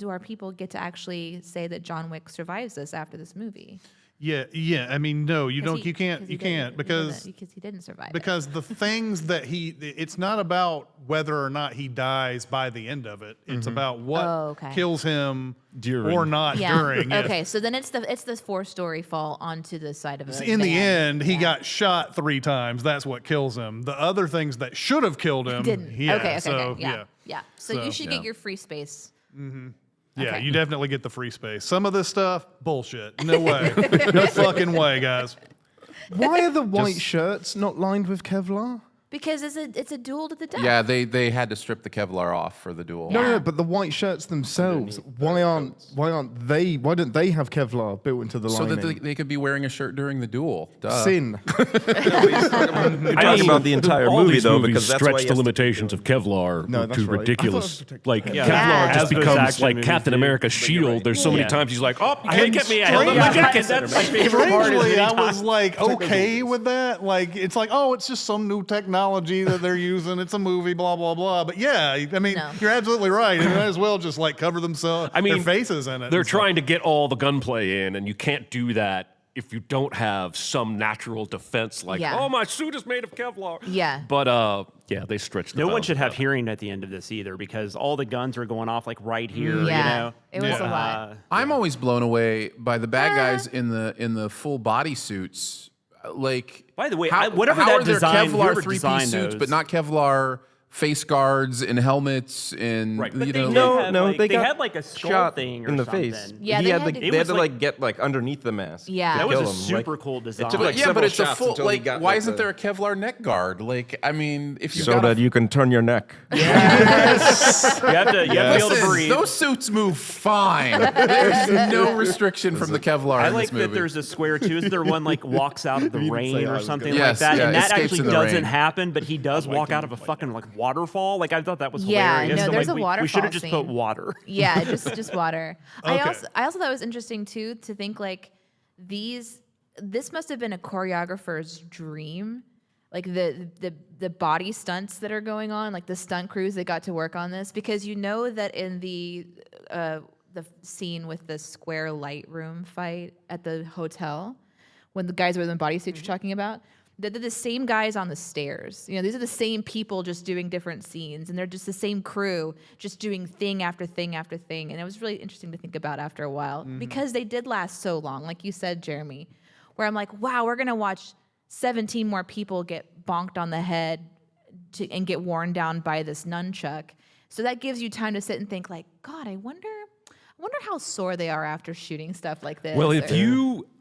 our people get to actually say that John Wick survives this after this movie? Yeah. I mean, no, you don't. You can't. 'cause he You can't because he didn't survive. it. because the things that it's not about whether or not he dies by the end of it. It's about what okay. kills him During. or not during. yes. Okay, so then it's the 4-story fall onto the side of it. In the end, he got shot 3 times. That's what kills him. The other things that should have killed him, didn't. Yeah, okay. so, Yeah. So you should get your free space. Yeah, Okay. you definitely get the free space. Some of this stuff, bullshit. No way. No fucking way, guys. why are the white shirts not lined with Kevlar? Because it's a duel to the death. Yeah, they had to strip the Kevlar off for the duel. Yeah. No, but the white shirts themselves, why don't they have Kevlar built into the So lining? that they could be wearing a shirt during the duel. Duh. Sin. You're talking about the entire all movie, these though, movies because that's stretch why he the has to- limitations of Kevlar No, that's to right. I ridiculous. thought it was Like Yeah. Kevlar Yeah. just As those becomes action like movies Captain do. America's shield. There's so many Yeah. times he's like, "Oh, you can't get me! I held up Yeah. my jacket." That's my favorite part. Strangely, Is I was like okay with that. Like it's like, oh, it's just some new technology that they're using. It's a movie, blah blah blah. But yeah, I mean, No. you're absolutely right. They might as well just like cover themselves, I mean, their faces in it. They're and stuff. trying to get all the gunplay in, and you can't do that if you don't have some natural defense. Like, Yeah. oh, my suit is made of Kevlar. Yeah. But yeah, they stretched. No one should have hearing at the end of this either, because all the guns are going off like right here. Yeah. You know. It was a Yeah. lot. I'm always blown away by the bad guys in the full body suits. Like, By the way, how, whatever how that are there design- Kevlar whoever 3-piece designed suits, those- but not Kevlar face guards and helmets and Right. But you they know, did like- have, No, like, they they got had like a skull shot thing or in the something. face. Yeah, he they had had the, to- they had It to was like get like underneath the mask. Yeah. to That was kill a him. super Like, cool design. took, like, yeah, several but it's a shots full. until he Like, got, why like, isn't the- there a Kevlar neck guard? Like, I mean, if you so got that you can turn your neck? You have to be able to Listen, breathe. those suits move fine. There's no restriction from the Kevlar I in like this movie. that there's a square too. Is there one like walks out of the didn't say rain I or was something gonna- like Yes, that? yeah, And that escapes actually in the doesn't rain. happen, but he does walk out of a fucking like waterfall. Like I thought that was Yeah, hilarious. no, I'm there's like, a we waterfall should have just put scene. water. Yeah, just water. Okay. I also thought it was interesting too to think like this must have been a choreographer's dream. Like the body stunts that are going on, like the stunt crews that got to work on this, because you know that in the scene with the square light room fight at the hotel, when the guys were in the bodysuits you're talking about, they're the same guys on the stairs. You know, these are the same people just doing different scenes, and they're just the same crew just doing thing after thing after thing. And it was really interesting to think about after a while because they did last so long, like you said, Jeremy, where I'm like, wow, we're gonna watch 17 more people get bonked on the head and get worn down by this nunchuck. So that gives you time to sit and think like, God, I wonder how sore they are after shooting stuff like this. Well,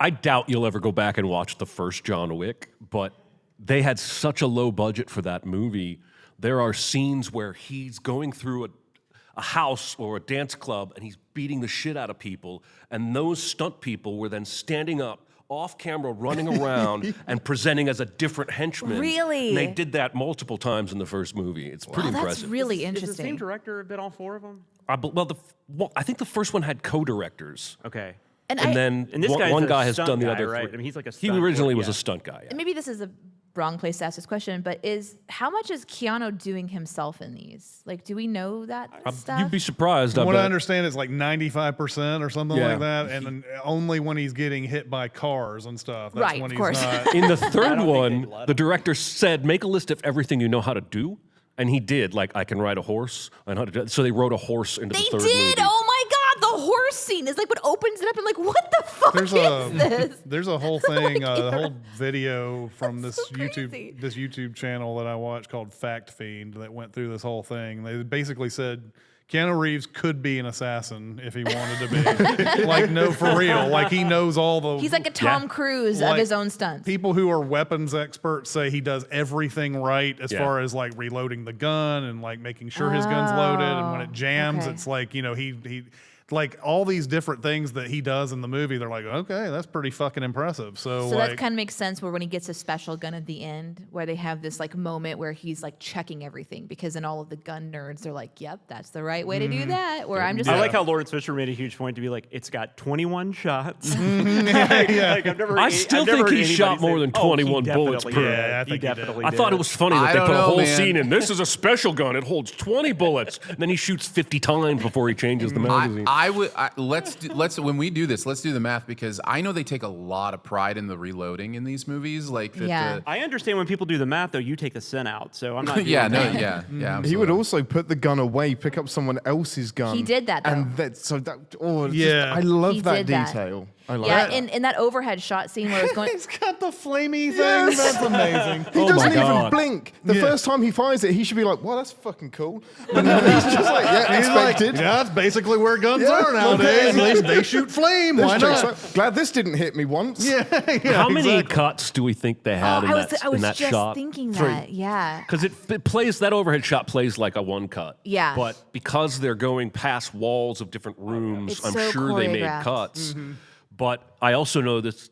I doubt you'll ever go back and watch the first John Wick, but they had such a low budget for that movie. There are scenes where he's going through a house or a dance club and he's beating the shit out of people, and those stunt people were then standing up off camera, running around and presenting as a different henchman. Really? And they did that multiple times in the first movie. It's pretty impressive. That's really Is the interesting. same director been all 4 of them? I think the first one had co-directors. Okay. And then And this one guy's a guy has stunt done the guy, other right? three. I mean, he's like a He stunt originally guy, was yeah. a stunt guy. And maybe this is a wrong place to ask this question, but how much is Keanu doing himself in these? Like, do we know that stuff? You'd be surprised. From what I bet. understand, it's like 95% or something Yeah. like that, and then only when he's getting hit by cars and stuff. That's Right, when of he's course. not. In the I third don't think one, they'd let the him. director said, make a list of everything you know how to do. And he did. Like, I can ride a horse. I know how to do. So they rode a horse into They the third did. movie. Oh my God, the horse scene is like what opens it up. I'm like, what the fuck There's is this? There's a whole thing, Like, the whole video from this so crazy. YouTube channel that I watched called Fact Fiend that went through this whole thing. They basically said Keanu Reeves could be an assassin if he wanted to be. Like, no, for real. Like, he knows all the. He's like a Tom Cruise of Like, his own stunts. People who are weapons experts say he does everything right as Yeah. far as like reloading the gun and like making sure his gun's loaded. And when it jams, okay. it's like, he like all these different things that he does in the movie. They're like, okay, that's pretty fucking impressive. So like, that kind of makes sense where when he gets a special gun at the end, where they have this like moment where he's like checking everything, because in all of the gun nerds, they're like, yep, that's the right way to do that. Where I'm just I like, like how Lawrence Fisher made a huge point to be like, it's got 21 shots. yeah. Like, I've never, I I've still never think heard he anybody shot say, more than "Oh, he 21 bullets definitely per- did." Yeah, I think he he did. definitely I did. thought it was funny that I they don't put a know, whole man. scene in. This is a special gun. It holds 20 bullets. And then he shoots 50 times before he changes the magazine. Let's when we do this, let's do the math, because I know they take a lot of pride in the reloading in these movies. Like, that Yeah. I understand when people do the math, though, you take the sin out. So I'm not doing yeah, no, that. yeah. He absolutely. would also put the gun away, pick up someone else's gun. He did that, though. And Yeah. I love He that did that. detail. I like yeah, that. in that overhead shot scene where it's going. he's got the flamey thing. Yes. That's amazing. He Oh doesn't my even God. blink. The Yeah. first time he fires it, he should be like, "Well, that's fucking cool." But no, he's just like, "Yeah, He's like, expected." yeah, that's basically where guns Yeah, are nowadays. okay. They shoot flame. This Why checks not? out. Glad this didn't hit me once. Yeah, How many exactly. cuts do we think they had in I that, was in that just shot? thinking that. Yeah. Because it plays, that overhead shot plays like a one cut. Yeah. But because they're going past walls of different rooms, It's I'm so sure they made choreographed. cuts. But I also know this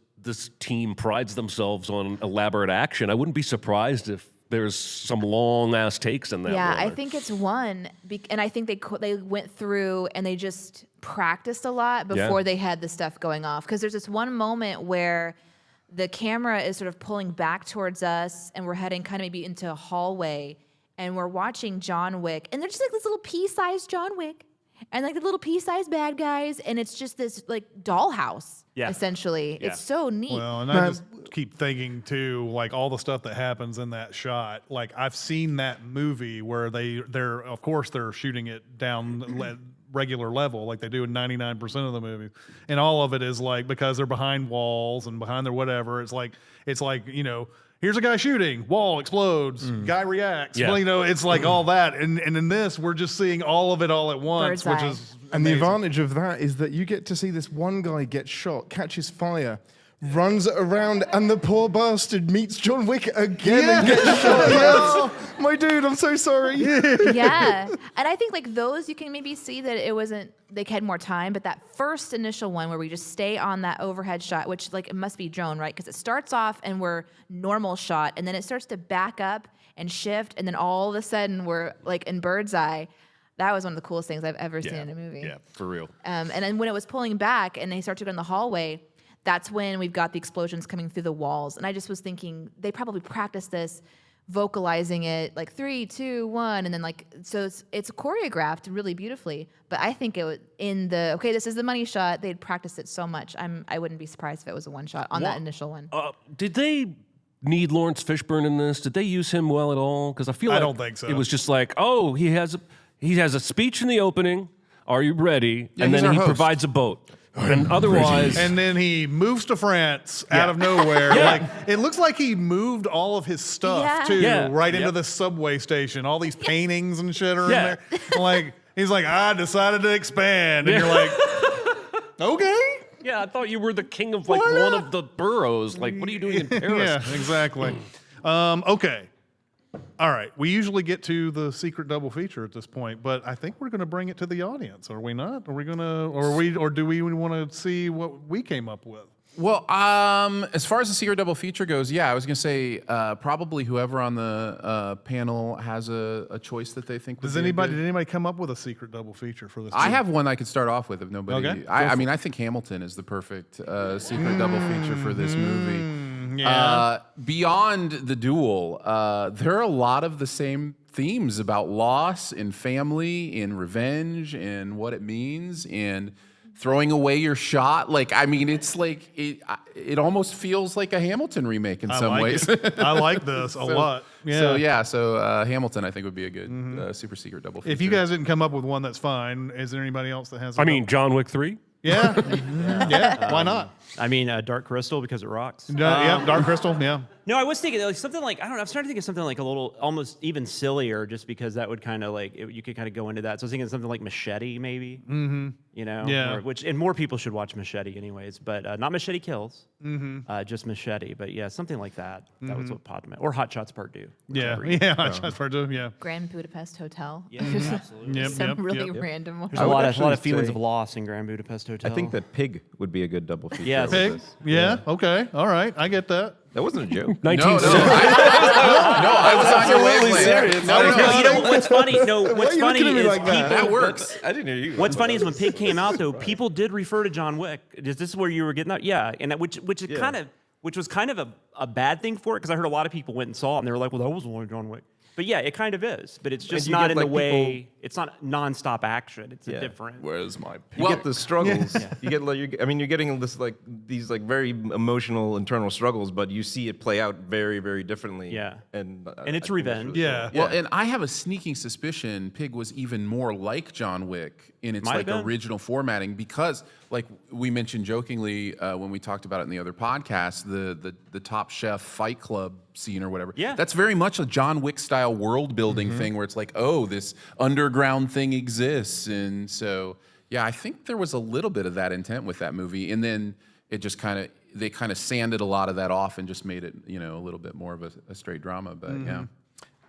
team prides themselves on elaborate action. I wouldn't be surprised if there's some long ass takes in that. Yeah, I roller. think it's one, and I think they went through and they just practiced a lot before Yeah. they had the stuff going off. Because there's this one moment where the camera is sort of pulling back towards us, and we're heading kind of maybe into a hallway, and we're watching John Wick, and they're just like this little pea-sized John Wick, and like the little pea-sized bad guys, and it's just this like dollhouse, Yeah. essentially. Yeah. It's so neat. Well, and I just keep thinking too, like all the stuff that happens in that shot. Like, I've seen that movie where they're of course they're shooting it down regular level, like they do in 99% of the movies, and all of it is like, because they're behind walls and behind their whatever. It's like here's a guy shooting, wall explodes, guy reacts. Yeah. Well, it's like all that, and in this we're just seeing all of it all at once, Bird's which eye. is And the amazing. advantage of that is that you get to see this one guy get shot, catches fire, runs around, and the poor bastard meets John Wick again and gets shot. Yes. My dude, I'm so sorry. Yeah. And I think like those, you can maybe see that it wasn't, they had more time, but that first initial one where we just stay on that overhead shot, which like it must be drone, right? Because it starts off and we're normal shot, and then it starts to back up and shift, and then all of a sudden we're like in bird's eye. That was one of the coolest things I've ever seen in a movie. Yeah, for real. And then when it was pulling back and they start to go in the hallway, that's when we've got the explosions coming through the walls. And I just was thinking they probably practiced this, vocalizing it like 3, 2, 1, and then like, so it's choreographed really beautifully. But I think it was this is the money shot. They'd practiced it so much. I wouldn't be surprised if it was a one shot on that initial one. Did they need Lawrence Fishburne in this? Did they use him well at all? Because I feel like don't think so. It was just like, oh, he has a speech in the opening. Are you ready? Yeah, and he's then our he host. provides a boat. And otherwise, And then he moves to France out of nowhere. Like it looks like he moved all of his stuff Yeah. too, Yeah. right into the subway station. All these paintings and shit are Yeah. in there. Like he's like, I decided to expand, and you're like, okay. yeah, I thought you were the king of like one of the boroughs. Like, what are you doing in Paris? Yeah, exactly. Okay. All right. We usually get to the secret double feature at this point, but I think we're going to bring it to the audience. Are we not? Are we going to, or do we want to see what we came up with? Well, as far as the secret double feature goes, yeah, I was gonna say probably whoever on the panel has a choice that they think. Did Did anybody come up with a secret double feature for this? I have one I could start off with if nobody. Okay, I mean, I think Hamilton is the perfect secret double feature for this movie. Yeah. Beyond the duel, there are a lot of the same themes about loss and family and revenge and what it means and throwing away your shot. Like, I mean, it's like it almost feels like a Hamilton remake in some ways. I like this a lot. Yeah. So Hamilton, I think, would be a good super secret double feature. If you guys didn't come up with one, that's fine. Is there anybody else that has? I mean, John Wick 3? Yeah. Yeah. Why not? I mean, Dark Crystal because it rocks. Yeah. Dark Crystal. Yeah. No, I was thinking like something like I don't know. I was trying to think of something like a little, almost even sillier, just because that would kind of like you could kind of go into that. So I was thinking something like Machete, maybe. Mm-hmm. You know. Yeah. And more people should watch Machete, anyways. But not Machete Kills. Mm-hmm. Just Machete. But yeah, something like that. That was what popped in my or Hot Shots Part 2. Yeah. Yeah. That's part two. Yeah. Grand Budapest Hotel. Yeah, absolutely. Yep. Some Yep. really Yep. random ones. There's a would lot actually of feelings say- of loss in Grand Budapest Hotel. I think that Pig would be a good double feature. Yes. with Pig. this. Yeah. Okay. All right. I get that. That wasn't a joke. 1970. I was on your wavelength. serious. No, You know what's funny? No, what's Why are you funny looking at me is like that? people. That works. I didn't hear you. What's funny is when Pig came out, though, people did refer to John Wick. Is this where you were getting that? Yeah, and that, which is which was kind of a bad thing for it because I heard a lot of people went and saw it and they were like, well, that was only John Wick. But yeah, it kind of is. But it's just you not get, in the like, way. It's not nonstop action. It's a Yeah. different. Where's my You get the struggles. You get like you're getting this like these like very emotional internal struggles, but you see it play out very very differently. Yeah. and And it's revenge. Yeah. Well, and I have a sneaking suspicion Pig was even more like John Wick in its Might have been. original formatting because, like we mentioned jokingly when we talked about it in the other podcast, the Top Chef Fight Club scene or whatever. Yeah. That's very much a John Wick style world building thing where it's like, oh, this underground thing exists, and so yeah, I think there was a little bit of that intent with that movie, and then it just they kind of sanded a lot of that off and just made it a little bit more of a straight drama. But yeah.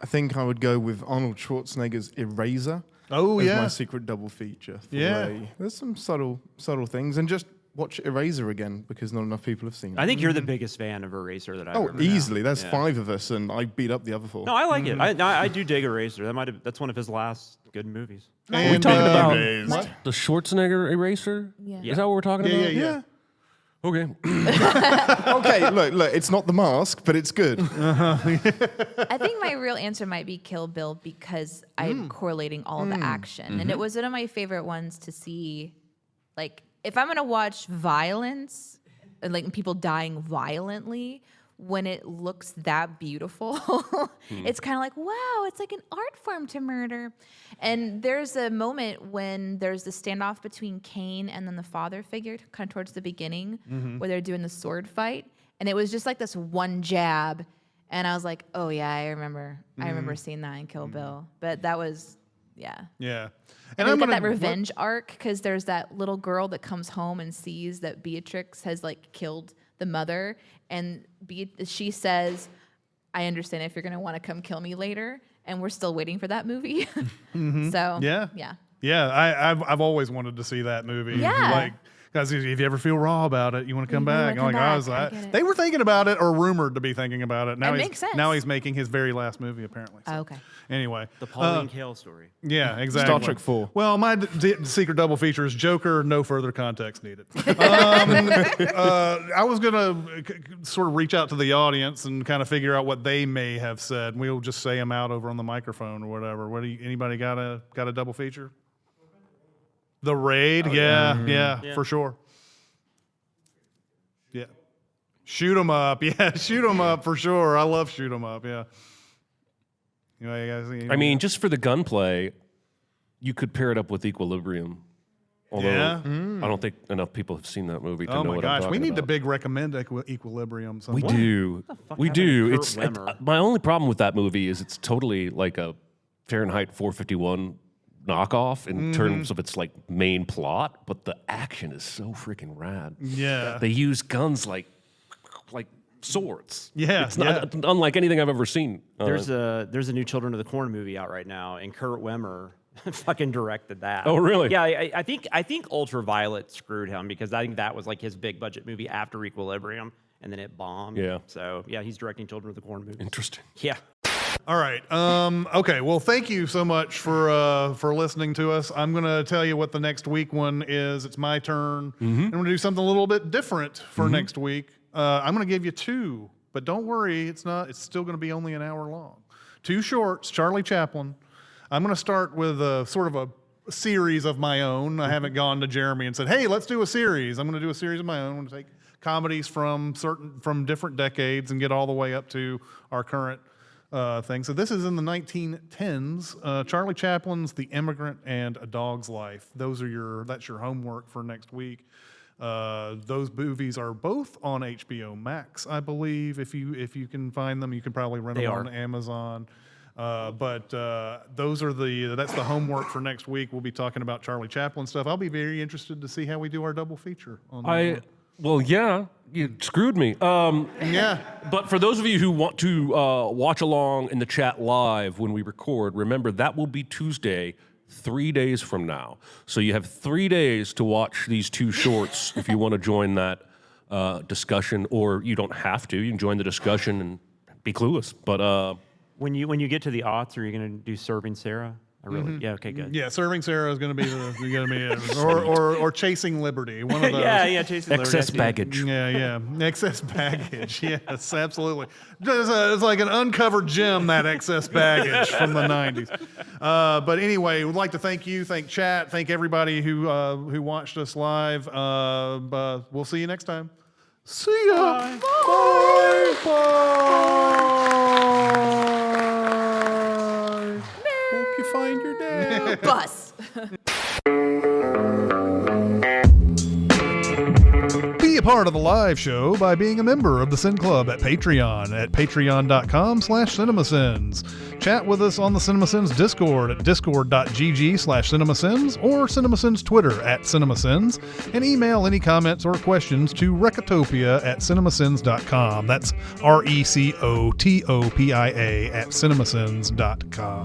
I think I would go with Arnold Schwarzenegger's Eraser. Oh, as yeah. my secret double feature. Yeah. There's some subtle things, and just watch Eraser again because not enough people have seen it. I think you're the biggest fan of Eraser that I've Oh, ever known. easily. There's Yeah. 5 of us, and I beat up the other 4. No, I like it. I do dig Eraser. That's one of his last good movies. Are we talking about What? the Schwarzenegger eraser? Yeah. Is that what we're talking about? Yeah. Okay. Okay, look, it's not The Mask, but it's good. I think my real answer might be Kill Bill because I'm correlating all the action. And it was one of my favorite ones to see. Like, if I'm going to watch violence, and like people dying violently, when it looks that beautiful, it's kind of like, wow, it's like an art form to murder. And there's a moment when there's the standoff between Kane and then the father figure, kind of towards the beginning, where they're doing the sword fight. And it was just like this one jab. And I was like, oh, yeah, I remember seeing that in Kill Bill. But that was, yeah. Yeah. And look I'm at that gonna- revenge arc, because there's that little girl that comes home and sees that Beatrix has like killed the mother, and she says, I understand if you're going to want to come kill me later, and we're still waiting for that movie. So Yeah. I've always wanted to see that movie. Yeah. Like, because if you ever feel raw about it, you want to come You wanna back. come Like, back. I get it. they were thinking about it or rumored to be thinking about it. Now It he's makes sense. now he's making his very last movie apparently. So, Oh, okay. Anyway, The Pauline Kael story. yeah, exactly. Star Trek 4. Well, my secret double feature is Joker. No further context needed. I was gonna sort of reach out to the audience and kind of figure out what they may have said. We'll just say them out over on the microphone or whatever. Anybody got a double feature? The Raid, yeah, for sure. Yeah, shoot 'em up, yeah, shoot 'em up for sure. I love shoot 'em up, yeah. You guys, I mean, just for the gunplay, you could pair it up with Equilibrium. Although Yeah? I don't think enough people have seen that movie to Oh know my what I'm gosh, talking we need to about. big recommend Equilibrium. We sometime. do. We happened do. to Kurt It's Wimmer? my only problem with that movie is it's totally like a Fahrenheit 451 knockoff in terms of its like main plot, but the action is so freaking rad. Yeah. They use guns like swords. Yeah, It's not unlike anything I've ever seen. There's a new Children of the Corn movie out right now, and Kurt Wimmer fucking directed that. Oh, really? Yeah, I think Ultraviolet screwed him because I think that was like his big budget movie after Equilibrium, and then it bombed. Yeah. So yeah, he's directing Children of the Corn movies. Interesting. Yeah. All right. Okay. Well, thank you so much for listening to us. I'm gonna tell you what the next week one is. It's my turn. I'm gonna do something a little bit different for next week. I'm gonna give you two, but don't worry, it's still gonna be only an hour long. Two shorts, Charlie Chaplin. I'm gonna start with a sort of a series of my own. I haven't gone to Jeremy and said, "Hey, let's do a series." I'm gonna do a series of my own. I'm gonna take comedies from different decades and get all the way up to our current thing. So this is in the 1910s. Charlie Chaplin's The Immigrant and A Dog's Life. That's your homework for next week. Those movies are both on HBO Max, I believe. If you can find them, you can probably rent them on Amazon. But that's the homework for next week. We'll be talking about Charlie Chaplin stuff. I'll be very interested to see how we do our double feature on that. Well, yeah, you screwed me. Yeah. But for those of you who want to watch along in the chat live when we record, remember that will be Tuesday, 3 days from now. So you have 3 days to watch these two shorts if you want to join that discussion, or you don't have to. You can join the discussion and be clueless. But When you get to the aughts, are you gonna do Serving Sarah? Yeah. Okay. Good. Yeah, Serving Sarah is going to be or Chasing Liberty. One of those. Yeah. Chasing Liberty, I excess see it. baggage. Yeah. Excess baggage. Yes, absolutely. It's like an uncovered gem, that excess baggage from the 90s. But anyway, we'd like to thank chat, thank everybody who watched us live. We'll see you next time. See ya. Bye. Hope you find your dad. Bus. Be a part of the live show by being a member of the Sin Club at Patreon at patreon.com/CinemaSins. Chat with us on the CinemaSins Discord at discord.gg/CinemaSins or CinemaSins Twitter at CinemaSins, and email any comments or questions to Recotopia at cinemasins.com. That's RECOTOPIA at cinemasins.com.